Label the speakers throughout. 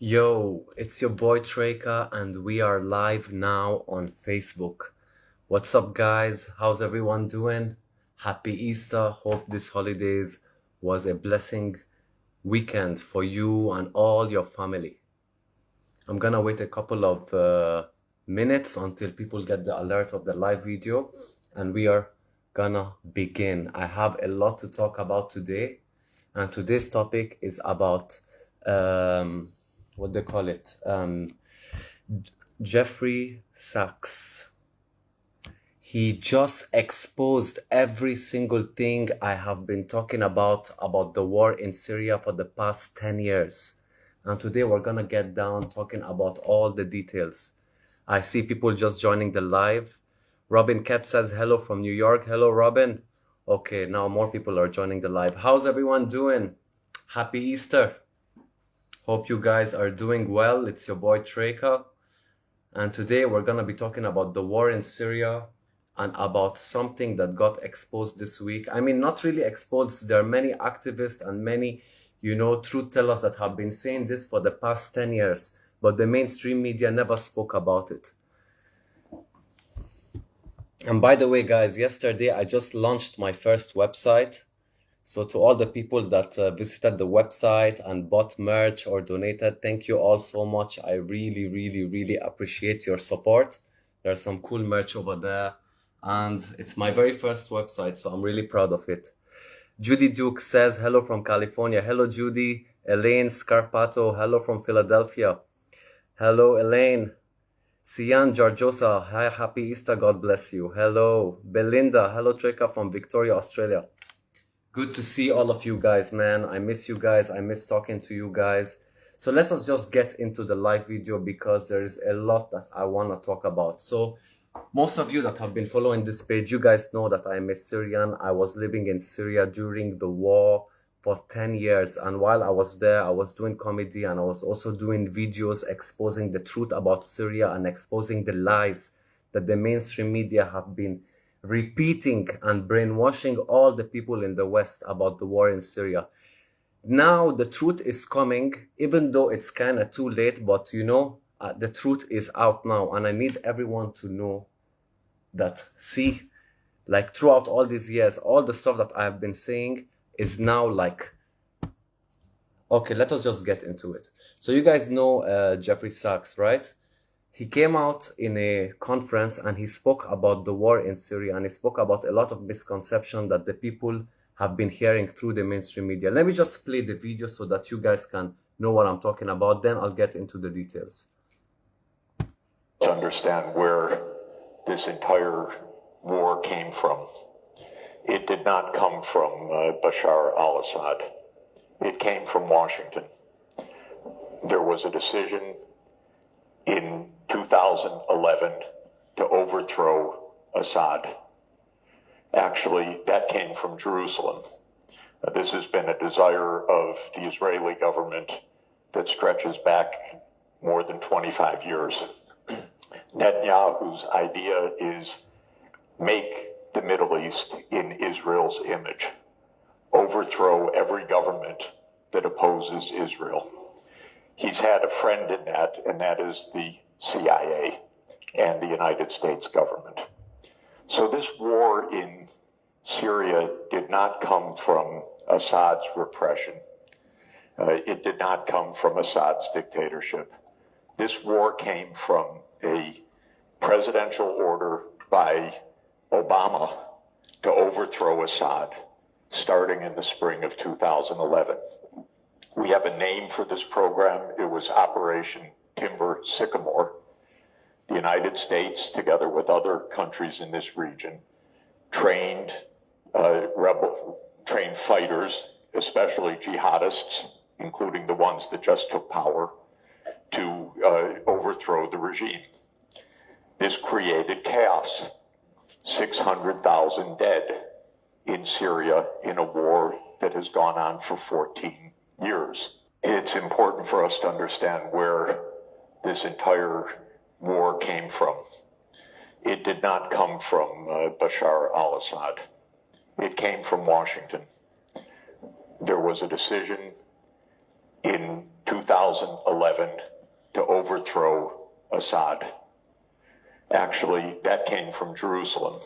Speaker 1: Yo, it's your boy Treka, and we are live now on Facebook. What's up, guys? How's everyone doing? Happy Easter. Hope this holidays was a blessing weekend for you and all your family. I'm gonna wait a couple of minutes until people get the alert of the live video, and we are gonna begin. I have a lot to talk about today, and today's topic is about what they call it, Jeffrey Sachs. He just exposed every single thing I have been talking about the war in Syria for the past 10 years. And today we're gonna get down talking about all the details. I see people just joining the live. Robin Cat says hello from New York. Hello, Robin. Okay, now more people are joining the live. How's everyone doing? Happy Easter. Hope you guys are doing well. It's your boy Treka. And today we're gonna be talking about the war in Syria and about something that got exposed this week. I mean, not really exposed. There are many activists and many, truth tellers that have been saying this for the past 10 years, but the mainstream media never spoke about it. And by the way, guys, yesterday I just launched my first website. So to all the people that visited the website and bought merch or donated, thank you all so much. I really, really, really appreciate your support. There's some cool merch over there. And it's my very first website, so I'm really proud of it. Judy Duke says, hello from California. Hello, Judy. Elaine Scarpato, hello from Philadelphia. Hello, Elaine. Sian Georgiosa, hi, happy Easter, God bless you. Hello. Belinda, hello, Treka from Victoria, Australia. Good to see all of you guys, man. I miss you guys. I miss talking to you guys. So let us just get into the live video because there is a lot that I want to talk about. So most of you that have been following this page, you guys know that I am a Syrian. I was living in Syria during the war for 10 years. And while I was there, I was doing comedy and I was also doing videos exposing the truth about Syria and exposing the lies that the mainstream media have been repeating and brainwashing all the people in the West about the war in Syria. Now the truth is coming, even though it's kind of too late, but the truth is out now, and I need everyone to know that, see, like throughout all these years, all the stuff that I have been saying is now like, okay, let us just get into it. So you guys know Jeffrey Sachs, right? He came out in a conference and he spoke about the war in Syria, and he spoke about a lot of misconception that the people have been hearing through the mainstream media. Let me just play the video so that you guys can know what I'm talking about. Then I'll get into the details.
Speaker 2: To understand where this entire war came from. It did not come from Bashar al-Assad. It came from Washington. There was a decision in 2011 to overthrow Assad. Actually, that came from Jerusalem. This has been a desire of the Israeli government that stretches back more than 25 years. Netanyahu's idea is make the Middle East in Israel's image, overthrow every government that opposes Israel. He's had a friend in that, and that is the CIA and the United States government. So this war in Syria did not come from Assad's repression. It did not come from Assad's dictatorship. This war came from a presidential order by Obama to overthrow Assad, starting in the spring of 2011. We have a name for this program. It was Operation Timber Sycamore. The United States, together with other countries in this region, trained fighters, especially jihadists, including the ones that just took power, to overthrow the regime. This created chaos. 600,000 dead in Syria in a war that has gone on for 14 years. It's important for us to understand where this entire war came from. It did not come from Bashar al-Assad. It came from Washington. There was a decision in 2011 to overthrow Assad. Actually, that came from Jerusalem.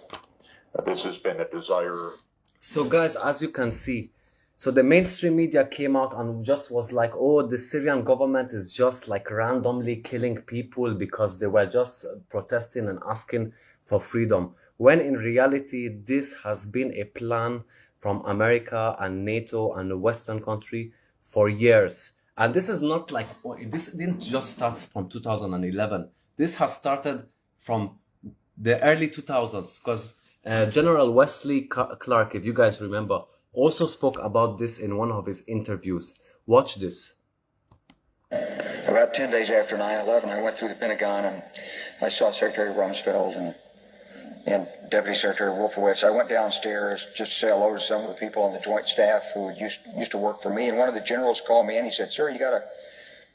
Speaker 2: This has been a desire.
Speaker 1: So guys, as you can see, so the mainstream media came out and just was like, oh, the Syrian government is just like randomly killing people because they were just protesting and asking for freedom. When in reality, this has been a plan from America and NATO and the Western country for years. And this is not like, this didn't just start from 2011. This has started from the early 2000s, because General Wesley Clark, if you guys remember, also spoke about this in one of his interviews. Watch this.
Speaker 3: About 10 days after 9/11, I went through the Pentagon and I saw Secretary Rumsfeld and Deputy Secretary Wolfowitz. I went downstairs just to say hello to some of the people on the Joint Staff who used to work for me. And one of the generals called me in. He said, "Sir, you got to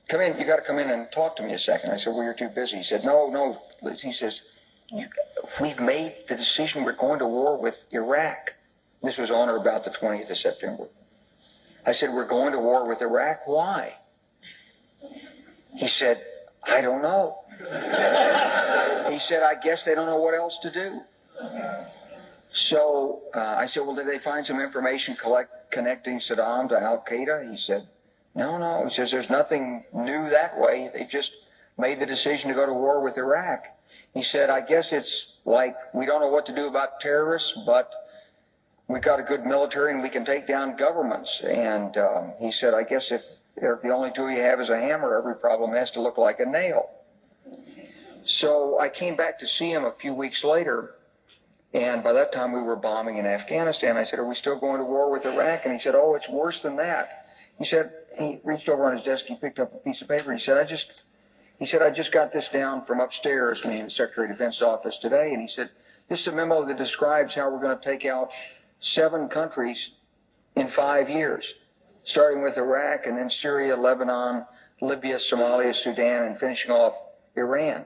Speaker 3: come in. You got to come in and talk to me a second." I said, "Well, you're too busy." He said, "No." He says, "We've made the decision. We're going to war with Iraq." This was on or about the 20th of September. I said, "We're going to war with Iraq. Why?" He said, "I don't know." He said, "I guess they don't know what else to do." So I said, "Well, did they find some information connecting Saddam to Al-Qaeda?" He said, No. He says, "There's nothing new that way. They just made the decision to go to war with Iraq." He said, "I guess it's like we don't know what to do about terrorists, but we've got a good military and we can take down governments." And he said, "I guess if the only tool you have is a hammer, every problem has to look like a nail." So I came back to see him a few weeks later, and by that time we were bombing in Afghanistan. I said, "Are we still going to war with Iraq?" And he said, "Oh, it's worse than that." He said, he reached over on his desk, he picked up a piece of paper, he said, I just got this down from upstairs, meaning the Secretary of Defense office today, and he said, "This is a memo that describes how we're going to take out 7 countries in 5 years, starting with Iraq and then Syria, Lebanon, Libya, Somalia, Sudan, and finishing off Iran."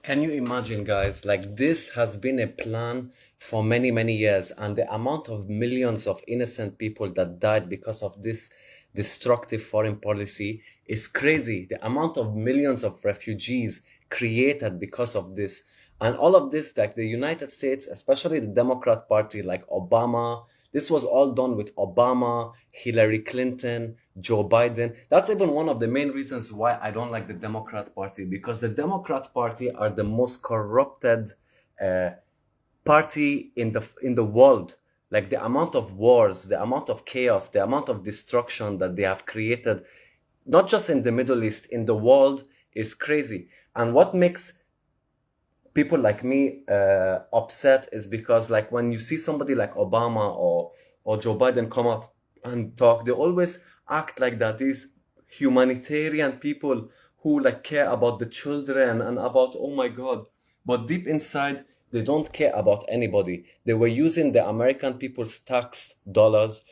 Speaker 1: Can you imagine, guys? Like, this has been a plan for many, many years, and the amount of millions of innocent people that died because of this destructive foreign policy is crazy. The amount of millions of refugees created because of this, and all of this, like the United States, especially the Democrat Party, like Obama, this was all done with Obama, Hillary Clinton, Joe Biden. That's even one of the main reasons why I don't like the Democrat Party, because the Democrat Party are the most corrupted party in the world. Like, the amount of wars, the amount of chaos, the amount of destruction that they have created, not just in the Middle East, in the world, is crazy. And what makes people like me upset is because, like, when you see somebody like Obama or Joe Biden come out and talk, they always act like that these humanitarian people who like care about the children and about, oh my God, but deep inside they don't care about anybody. They were using the American people's tax dollars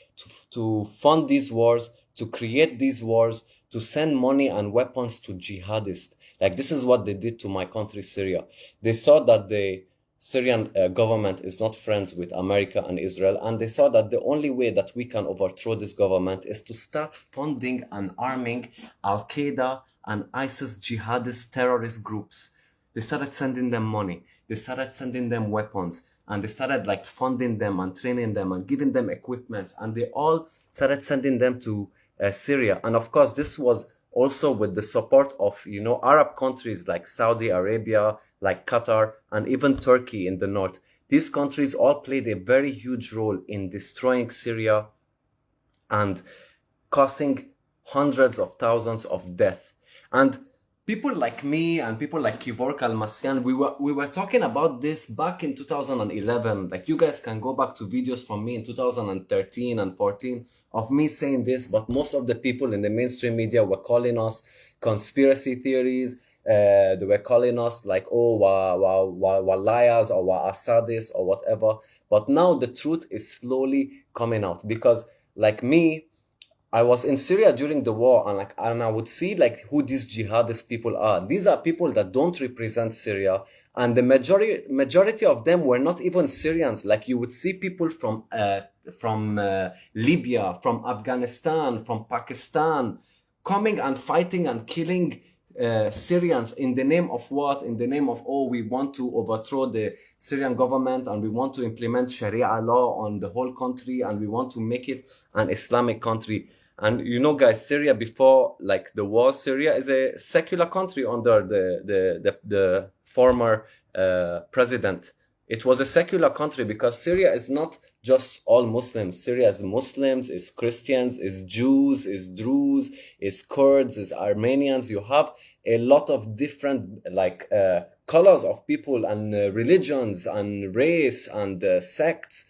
Speaker 1: to fund these wars, to create these wars, to send money and weapons to jihadists. Like, this is what they did to my country, Syria. They saw that the Syrian government is not friends with America and Israel, and they saw that the only way that we can overthrow this government is to start funding and arming Al-Qaeda and ISIS jihadist terrorist groups. They started sending them money, they started sending them weapons, and they started like funding them and training them and giving them equipment, and they all started sending them to Syria. And of course, this was also with the support of, Arab countries like Saudi Arabia, like Qatar, and even Turkey in the north. These countries all played a very huge role in destroying Syria and causing hundreds of thousands of deaths. And people like me and people like Kivork Almasyan, we were talking about this back in 2011. Like, you guys can go back to videos from me in 2013 and 14 of me saying this, but most of the people in the mainstream media were calling us conspiracy theories. They were calling us like, oh, wa liars, or wa Assadis, or whatever. But now the truth is slowly coming out, because like me, I was in Syria during the war, and I would see like who these jihadist people are. These are people that don't represent Syria, and the majority of them were not even Syrians. Like, you would see people from Libya, from Afghanistan, from Pakistan, coming and fighting and killing Syrians in the name of what? In the name of, oh, we want to overthrow the Syrian government and we want to implement Sharia law on the whole country and we want to make it an Islamic country. And you know, guys, Syria before like the war, Syria is a secular country under the former president. It was a secular country because Syria is not just all Muslims. Syria is Muslims, is Christians, is Jews, is Druze, is Kurds, is Armenians. You have a lot of different like colors of people and religions and race and sects.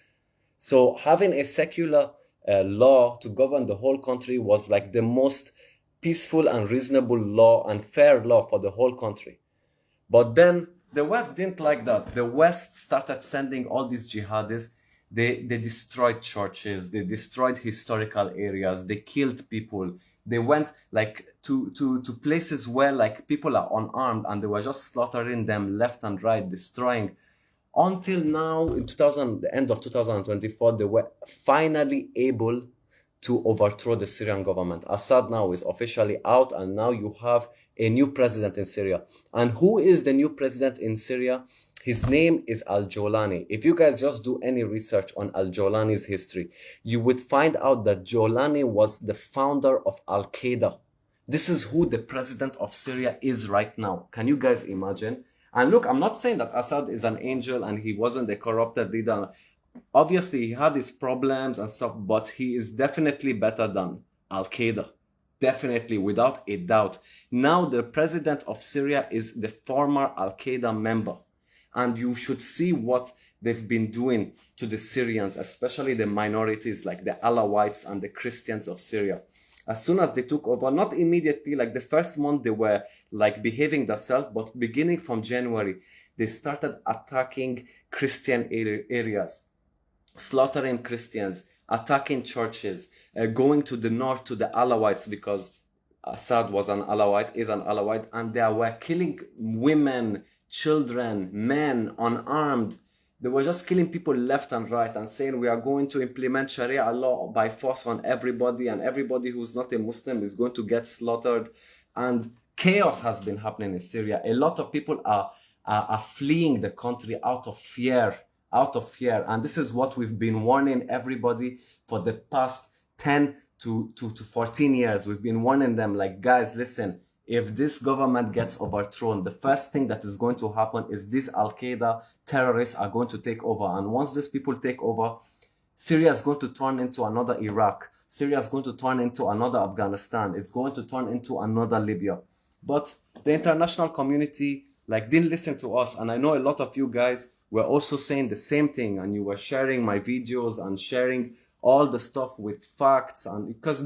Speaker 1: So having a secular law to govern the whole country was like the most peaceful and reasonable law and fair law for the whole country. But then the West didn't like that. The West started sending all these jihadists. They destroyed churches. They destroyed historical areas. They killed people. They went like to places where like people are unarmed and they were just slaughtering them left and right, destroying. Until now, in the end of 2024, they were finally able to overthrow the Syrian government. Assad now is officially out, and now you have a new president in Syria. And who is the new president in Syria? His name is Al-Jolani. If you guys just do any research on Al-Jolani's history, you would find out that Jolani was the founder of Al-Qaeda. This is who the president of Syria is right now. Can you guys imagine? And look, I'm not saying that Assad is an angel and he wasn't a corrupted leader. Obviously, he had his problems and stuff, but he is definitely better than Al-Qaeda. Definitely, without a doubt. Now, the president of Syria is the former Al-Qaeda member. And you should see what they've been doing to the Syrians, especially the minorities like the Alawites and the Christians of Syria. As soon as they took over, not immediately, like the first month they were like behaving themselves, but beginning from January, they started attacking Christian areas, slaughtering Christians, attacking churches, going to the north to the Alawites because Assad was an Alawite, is an Alawite, and they were killing women, children, men, unarmed. They were just killing people left and right and saying we are going to implement Sharia law by force on everybody, and everybody who's not a Muslim is going to get slaughtered. And chaos has been happening in Syria. A lot of people are fleeing the country out of fear. And this is what we've been warning everybody for the past 10 to 14 years. We've been warning them like, guys, listen, if this government gets overthrown, the first thing that is going to happen is these Al-Qaeda terrorists are going to take over. And once these people take over, Syria is going to turn into another Iraq. Syria is going to turn into another Afghanistan. It's going to turn into another Libya. But the international community didn't listen to us. And I know a lot of you guys were also saying the same thing. And you were sharing my videos and sharing all the stuff with facts. And because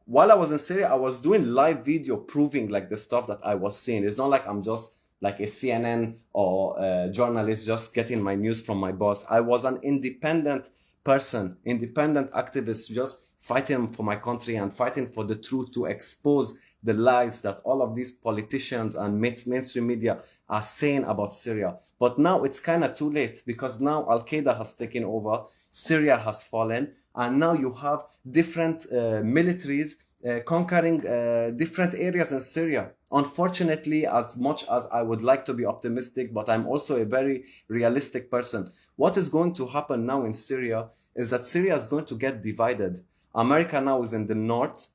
Speaker 1: while I was in Syria, I was doing live video proving the stuff that I was seeing. It's not like I'm just like a CNN or a journalist just getting my news from my boss. I was an independent person, independent activist, just fighting for my country and fighting for the truth to expose the lies that all of these politicians and mainstream media are saying about Syria. But now it's kind of too late because now Al-Qaeda has taken over, Syria has fallen, and now you have different militaries conquering different areas in Syria. Unfortunately, as much as I would like to be optimistic, but I'm also a very realistic person, what is going to happen now in Syria is that Syria is going to get divided. America now is in the north,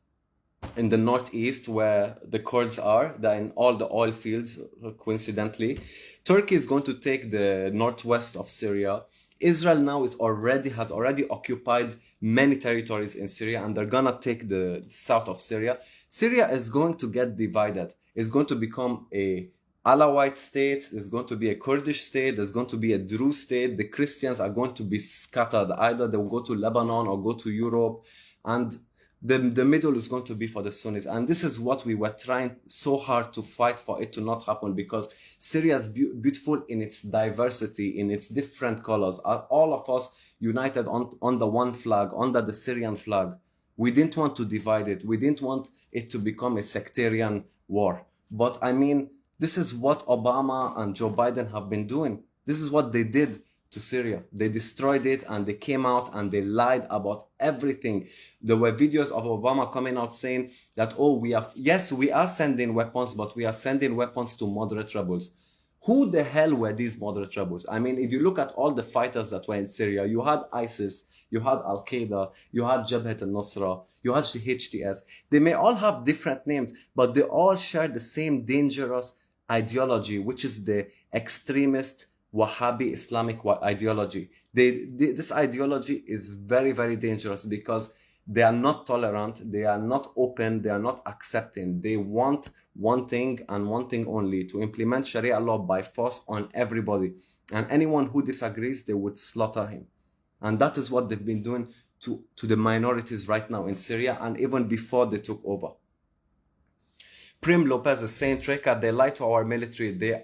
Speaker 1: in the northeast where the Kurds are, they're in all the oil fields, coincidentally. Turkey is going to take the northwest of Syria. Israel now has already occupied many territories in Syria, and they're gonna take the south of Syria. Syria is going to get divided. It's going to become a Alawite state. There's going to be a Kurdish state. There's going to be a Druze state. The Christians are going to be scattered. Either they'll go to Lebanon or go to Europe, and the middle is going to be for the Sunnis. And this is what we were trying so hard to fight for it to not happen, because Syria is beautiful in its diversity, in its different colors. All of us united under one flag, under the Syrian flag. We didn't want to divide it. We didn't want it to become a sectarian war. But I mean, this is what Obama and Joe Biden have been doing. This is what they did to Syria. They destroyed it, and they came out and they lied about everything. There were videos of Obama coming out saying that, oh, we are sending weapons, but we are sending weapons to moderate rebels. Who the hell were these moderate rebels? I mean, if you look at all the fighters that were in Syria, you had ISIS, you had Al-Qaeda, you had Jabhat al-Nusra, you had the HTS. They may all have different names, but they all share the same dangerous ideology, which is the extremist Wahhabi Islamic ideology. This ideology is very, very dangerous because they are not tolerant, they are not open, they are not accepting. They want one thing and one thing only: to implement Sharia law by force on everybody. And anyone who disagrees, they would slaughter him. And that is what they've been doing to the minorities right now in Syria, and even before they took over. Prim Lopez is saying, Treka, they lie to our military. They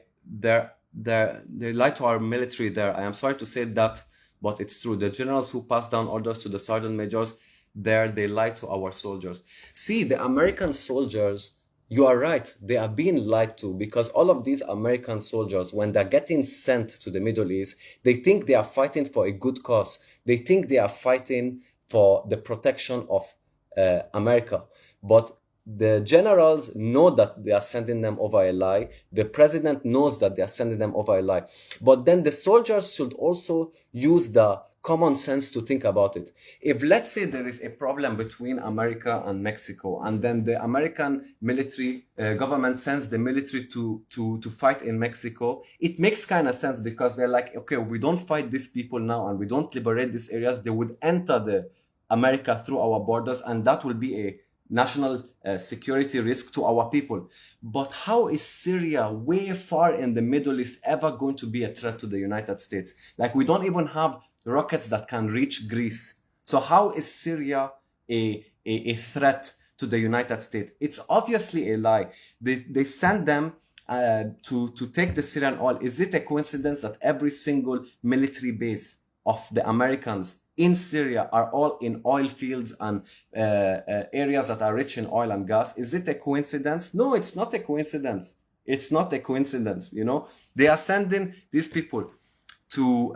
Speaker 1: lie to our military there. I am sorry to say that, but it's true. The generals who pass down orders to the sergeant majors there, they lie to our soldiers. See, the American soldiers, you are right, they are being lied to, because all of these American soldiers, when they're getting sent to the Middle East, they think they are fighting for a good cause. They think they are fighting for the protection of America. But the generals know that they are sending them over a lie. The president knows that they are sending them over a lie. But then the soldiers should also use the common sense to think about it. If, let's say, there is a problem between America and Mexico, and then the American military government sends the military to fight in Mexico, it makes kind of sense, because they're like, okay, we don't fight these people now and we don't liberate these areas, they would enter the America through our borders, and that will be a national security risk to our people. But how is Syria, way far in the Middle East, ever going to be a threat to the United States? Like, we don't even have rockets that can reach Greece. So how is Syria a threat to the United States? It's obviously a lie. They send them to take the Syrian oil. Is it a coincidence that every single military base of the Americans in Syria are all in oil fields and areas that are rich in oil and gas? Is it a coincidence? No, it's not a coincidence. It's not a coincidence, you know. They are sending these people to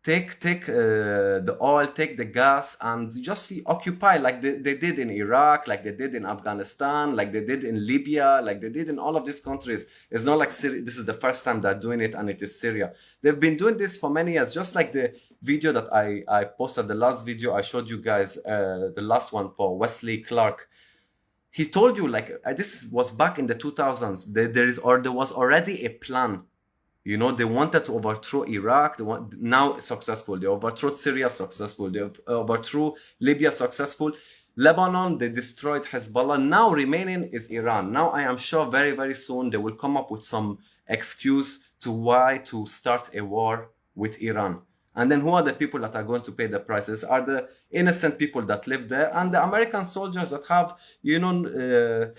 Speaker 1: take the oil, take the gas, and just occupy, like they did in Iraq, like they did in Afghanistan, like they did in Libya, like they did in all of these countries. It's not like Syria, this is the first time they're doing it, and it is Syria. They've been doing this for many years, just like the video that I posted, the last video I showed you guys, the last one for Wesley Clark. He told you, like, this was back in the 2000s. There was already a plan. You know, they wanted to overthrow Iraq. Now it's successful. They overthrew Syria, successful. They overthrew Libya, successful. Lebanon, they destroyed Hezbollah. Now remaining is Iran. Now I am sure very, very soon they will come up with some excuse to why to start a war with Iran. And then who are the people that are going to pay the prices? Are the innocent people that live there, and the American soldiers that have, you know, they're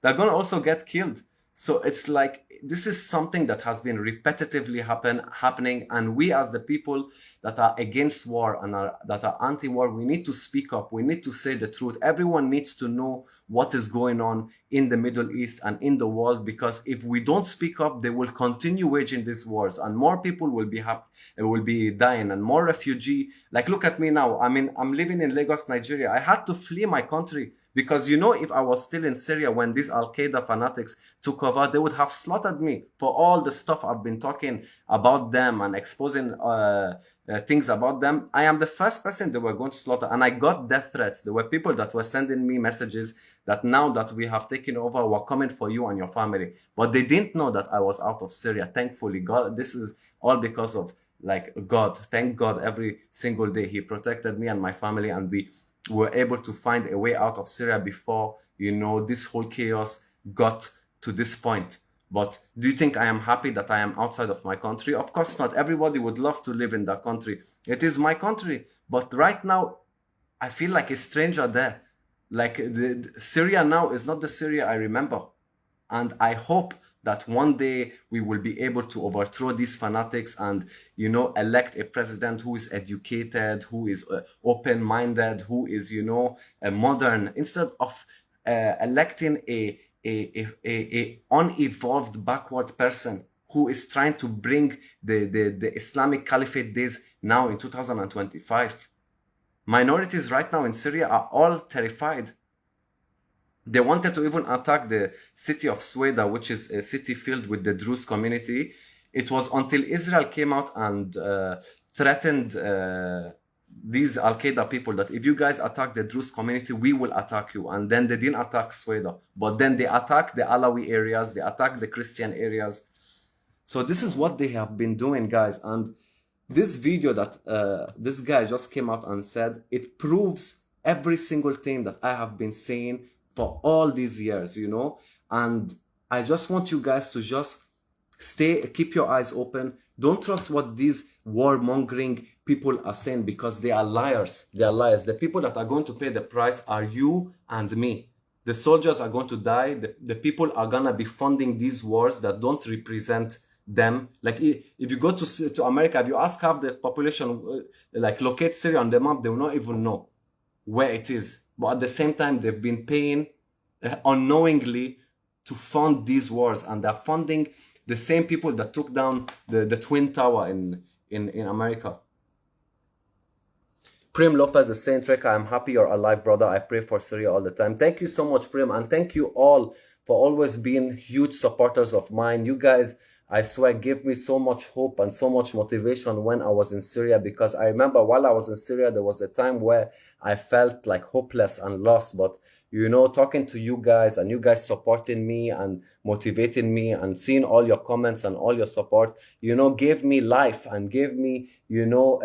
Speaker 1: going to also get killed. So it's like, this is something that has been repetitively happening, and we as the people that are against war and that are anti-war, we need to speak up. We need to say the truth. Everyone needs to know what is going on in the Middle East and in the world, because if we don't speak up, they will continue waging these wars, and more people will be dying, and more refugee. Like, look at me now. I mean, I'm living in Lagos, Nigeria. I had to flee my country, because, you know, if I was still in Syria when these Al-Qaeda fanatics took over, they would have slaughtered me for all the stuff I've been talking about them and exposing things about them. I am the first person they were going to slaughter, and I got death threats. There were people that were sending me messages that now that we have taken over, we're coming for you and your family. But they didn't know that I was out of Syria. Thankfully, God, this is all because of, like, God. Thank God, every single day He protected me and my family, and we were able to find a way out of Syria before, you know, this whole chaos got to this point. But do you think I am happy that I am outside of my country? Of course not. Everybody would love to live in that country. It is my country. But right now, I feel like a stranger there. Like, Syria now is not the Syria I remember. And I hope that one day we will be able to overthrow these fanatics and, you know, elect a president who is educated, who is open-minded, who is, you know, modern, instead of electing a unevolved, backward person who is trying to bring the Islamic Caliphate days now in 2025. Minorities right now in Syria are all terrified. They wanted to even attack the city of Sweda, which is a city filled with the Druze community. It was until Israel came out and threatened these Al-Qaeda people that if you guys attack the Druze community, we will attack you. And then they didn't attack Sweda, but then they attacked the Alawi areas, they attacked the Christian areas. So this is what they have been doing, guys. And this video that this guy just came out and said, it proves every single thing that I have been saying for all these years, you know. And I just want you guys to just keep your eyes open. Don't trust what these warmongering people are saying, because they are liars. They are liars. The people that are going to pay the price are you and me. The soldiers are going to die. The people are gonna be funding these wars that don't represent them. Like if you go to America, if you ask half the population, like locate Syria on the map, they will not even know where it is. But at the same time, they've been paying unknowingly to fund these wars, and they're funding the same people that took down the Twin Tower in America. Prim Lopez is saying, Treka, I'm happy you're alive, brother. I pray for Syria all the time. Thank you so much, Prim. And thank you all for always being huge supporters of mine. You guys, I swear, give me so much hope and so much motivation when I was in Syria, because I remember while I was in Syria, there was a time where I felt like hopeless and lost. But, you know, talking to you guys and you guys supporting me and motivating me and seeing all your comments and all your support, you know, gave me life and gave me, you know,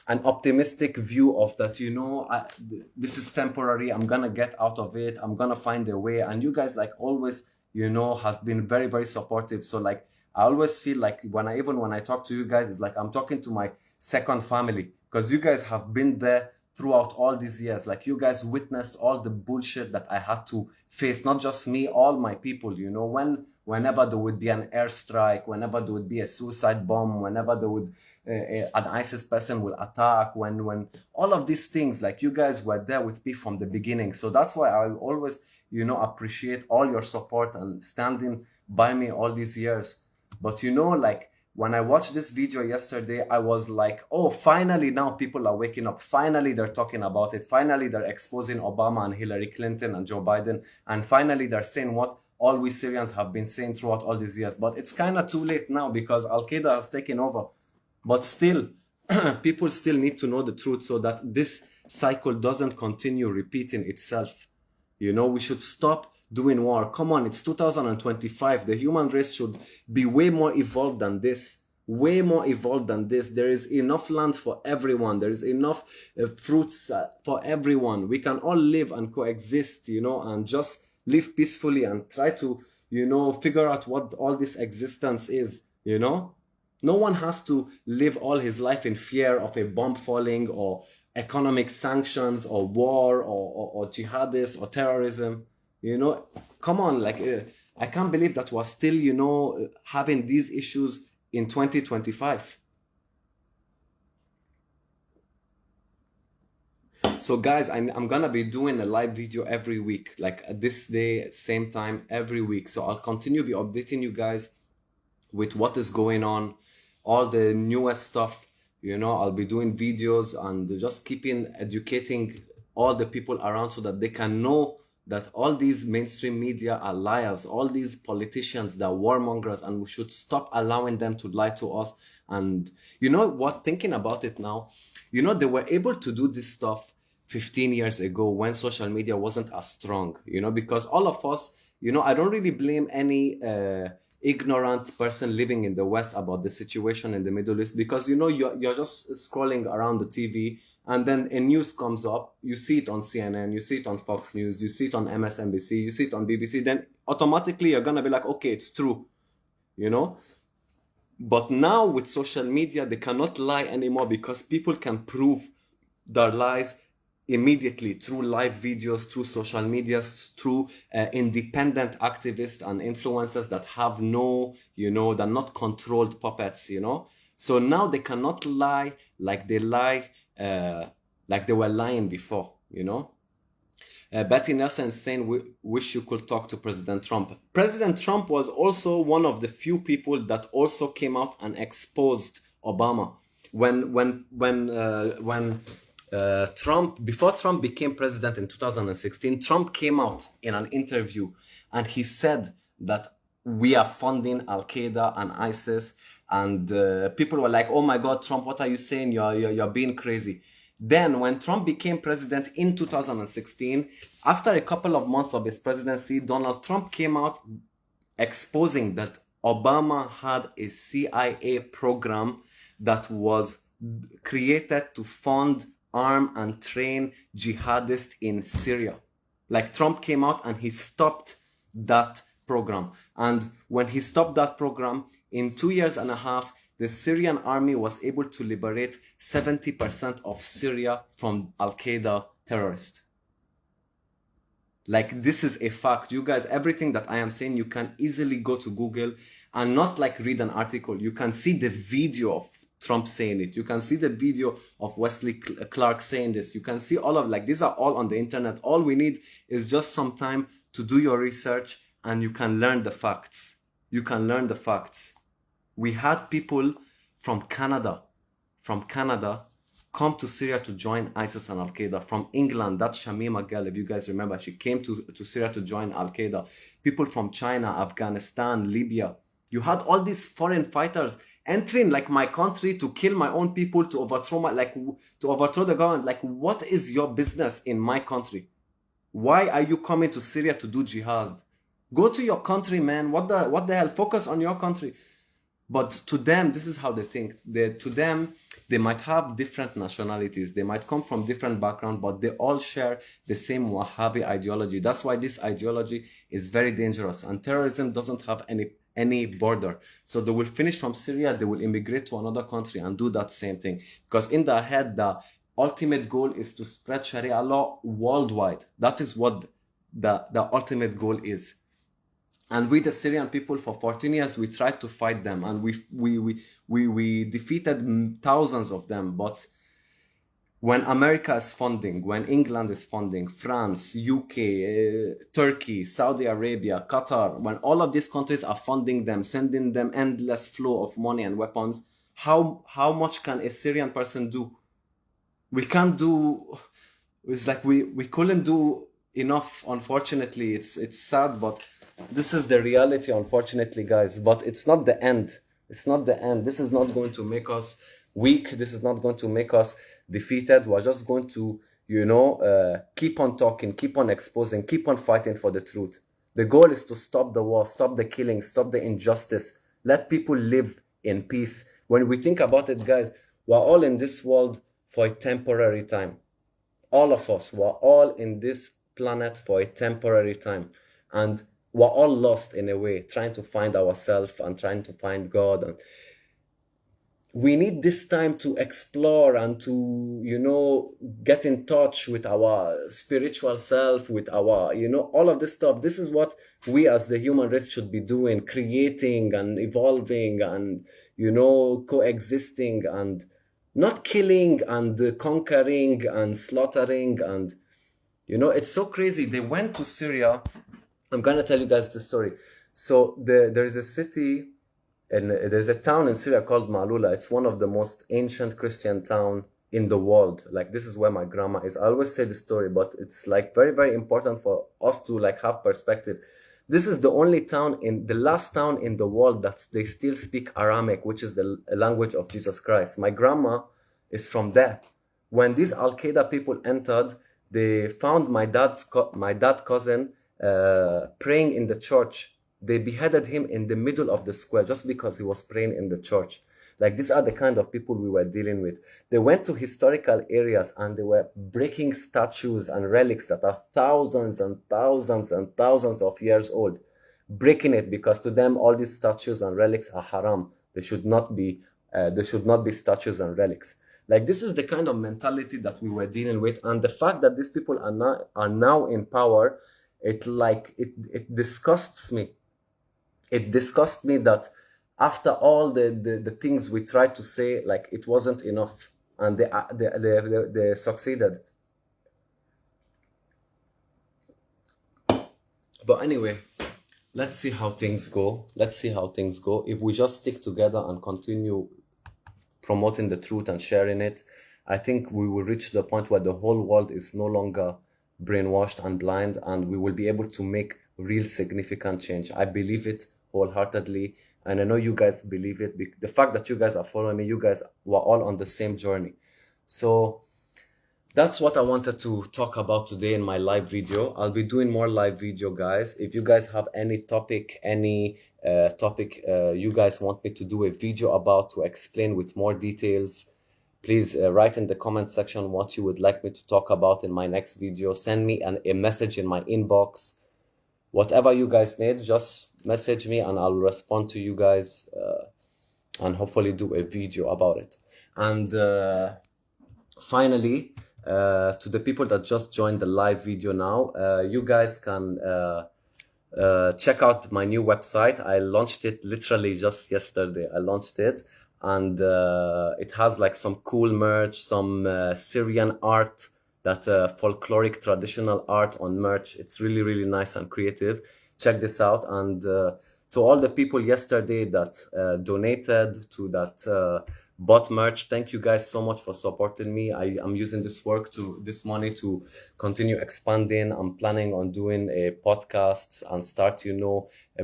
Speaker 1: an optimistic view of that, you know, this is temporary. I'm gonna get out of it. I'm gonna find a way. And you guys, like always, you know, has been very, very supportive. So like, I always feel like when I talk to you guys, it's like I'm talking to my second family, because you guys have been there throughout all these years. Like you guys witnessed all the bullshit that I had to face, not just me, all my people, you know, whenever there would be an airstrike, whenever there would be a suicide bomb, whenever there would an ISIS person will attack, when all of these things, like you guys were there with me from the beginning. So that's why I always, you know, appreciate all your support and standing by me all these years. But you know, like when I watched this video yesterday, I was like, oh, finally now people are waking up. Finally, they're talking about it. Finally, they're exposing Obama and Hillary Clinton and Joe Biden. And finally, they're saying what all we Syrians have been saying throughout all these years. But it's kind of too late now, because Al-Qaeda has taken over. But still, people still need to know the truth so that this cycle doesn't continue repeating itself. You know, we should stop doing war. Come on, it's 2025. The human race should be way more evolved than this. Way more evolved than this. There is enough land for everyone. There is enough fruits for everyone. We can all live and coexist, you know, and just live peacefully and try to, you know, figure out what all this existence is, you know. No one has to live all his life in fear of a bomb falling or economic sanctions or war or jihadists or terrorism. You know, come on, like, I can't believe that we're still, you know, having these issues in 2025. So guys, I'm gonna be doing a live video every week, like at this day, same time, every week. So I'll continue be updating you guys with what is going on, all the newest stuff, you know. I'll be doing videos and just keeping educating all the people around so that they can know that all these mainstream media are liars, all these politicians, they're warmongers, and we should stop allowing them to lie to us. And you know what, thinking about it now, you know, they were able to do this stuff 15 years ago when social media wasn't as strong, you know, because all of us, you know, I don't really blame any ignorant person living in the West about the situation in the Middle East, because, you know, you're just scrolling around the TV and then a news comes up, you see it on CNN, you see it on Fox News, you see it on MSNBC, you see it on BBC, then automatically you're gonna be like, okay, it's true, you know. But now with social media, they cannot lie anymore, because people can prove their lies immediately through live videos, through social media, through independent activists and influencers that have no, you know, they're not controlled puppets, you know. So now they cannot lie like they lie, like they were lying before, you know. Betty Nelson is saying, wish you could talk to President Trump. President Trump was also one of the few people that also came out and exposed Obama. When Trump, before Trump became president in 2016, Trump came out in an interview and he said that we are funding Al-Qaeda and ISIS. And people were like, oh my God, Trump, what are you saying? You're being crazy. Then when Trump became president in 2016, after a couple of months of his presidency, Donald Trump came out exposing that Obama had a CIA program that was created to fund, arm, and train jihadists in Syria. Like Trump came out and he stopped that program. And when he stopped that program, in 2 years and a half, the Syrian army was able to liberate 70% of Syria from Al-Qaeda terrorists. Like, this is a fact. You guys, everything that I am saying, you can easily go to Google and not like read an article. You can see the video of Trump saying it. You can see the video of Wesley Clark saying this. You can see all of, like, these are all on the internet. All we need is just some time to do your research and you can learn the facts. You can learn the facts. We had people from Canada come to Syria to join ISIS and Al-Qaeda. From England, that Shamima girl, if you guys remember, she came to Syria to join Al-Qaeda. People from China, Afghanistan, Libya. You had all these foreign fighters entering like my country to kill my own people, to overthrow the government. Like, what is your business in my country? Why are you coming to Syria to do jihad? Go to your country, man. What the hell? Focus on your country. But to them, this is how they think. To them, they might have different nationalities. They might come from different backgrounds, but they all share the same Wahhabi ideology. That's why this ideology is very dangerous. And terrorism doesn't have any border. So they will finish from Syria, they will immigrate to another country and do that same thing. Because in their head, the ultimate goal is to spread Sharia law worldwide. That is what the ultimate goal is. And we, the Syrian people, for 14 years, we tried to fight them, and we defeated thousands of them. But when America is funding, when England is funding, France, UK, Turkey, Saudi Arabia, Qatar, when all of these countries are funding them, sending them endless flow of money and weapons, how much can a Syrian person do? We can't do. It's like we couldn't do enough. Unfortunately, it's sad, but this is the reality, unfortunately, guys. But it's not the end. It's not the end. This is not going to make us weak. This is not going to make us defeated. We're just going to, keep on talking, keep on exposing, keep on fighting for the truth. The goal is to stop the war, stop the killing, stop the injustice. Let people live in peace. When we think about it, guys, we're all in this world for a temporary time. All of us, we're all in this planet for a temporary time. And we're all lost in a way, trying to find ourselves and trying to find God. And we need this time to explore and to, get in touch with our spiritual self, with our, all of this stuff. This is what we as the human race should be doing, creating and evolving and, coexisting and not killing and conquering and slaughtering. And, it's so crazy. They went to Syria. I'm going to tell you guys the story. So there is a city, and there's a town in Syria called Malula. It's one of the most ancient Christian town in the world. Like, this is where my grandma is. I always say the story, but it's like very, very important for us to like have perspective. This is the last town in the world that they still speak Aramaic, which is the language of Jesus Christ. My grandma is from there. When these Al-Qaeda people entered, they found my dad's cousin praying in the church. They beheaded him in the middle of the square just because he was praying in the church. Like, these are the kind of people we were dealing with. They went to historical areas and they were breaking statues and relics that are thousands and thousands and thousands of years old, breaking it because to them all these statues and relics are haram. They should not be statues and relics. Like, this is the kind of mentality that we were dealing with, and the fact that these people are now in power, it disgusts me. It disgusts me that after all the things we tried to say, like, it wasn't enough, and they succeeded. But anyway, let's see how things go. Let's see how things go. If we just stick together and continue promoting the truth and sharing it, I think we will reach the point where the whole world is no longer brainwashed and blind, and we will be able to make real significant change. I believe it wholeheartedly, and I know you guys believe it. The fact that you guys are following me, you guys were all on the same journey. So that's what I wanted to talk about today in my live video. I'll be doing more live video, guys. If you guys have any topic, you guys want me to do a video about, to explain with more details, please write in the comment section what you would like me to talk about in my next video. Send me a message in my inbox. Whatever you guys need, just message me and I'll respond to you guys and hopefully do a video about it. And finally, to the people that just joined the live video now, you guys can check out my new website. I launched it literally just yesterday. I launched it, and it has like some cool merch, some Syrian art, that folkloric traditional art on merch. It's really, really nice and creative. Check this out. And to all the people yesterday that donated, to that bought merch, thank you guys so much for supporting me. I'm using this money to continue expanding. I'm planning on doing a podcast and start,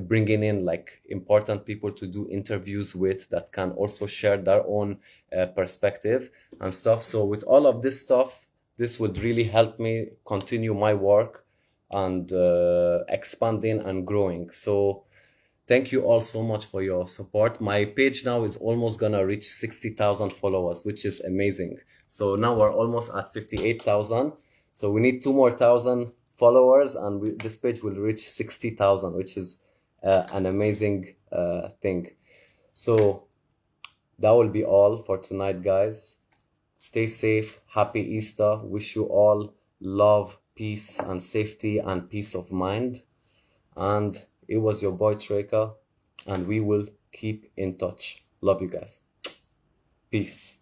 Speaker 1: bringing in like important people to do interviews with, that can also share their own perspective and stuff. So with all of this stuff, this would really help me continue my work and expanding and growing. So thank you all so much for your support. My page now is almost gonna reach 60,000 followers, which is amazing. So now we're almost at 58,000. So we need 2,000 followers, and this page will reach 60,000, which is an amazing thing. So that will be all for tonight, guys. Stay safe. Happy Easter. Wish you all love, peace, and safety, and peace of mind. And it was your boy Treka, and we will keep in touch. Love you guys. Peace.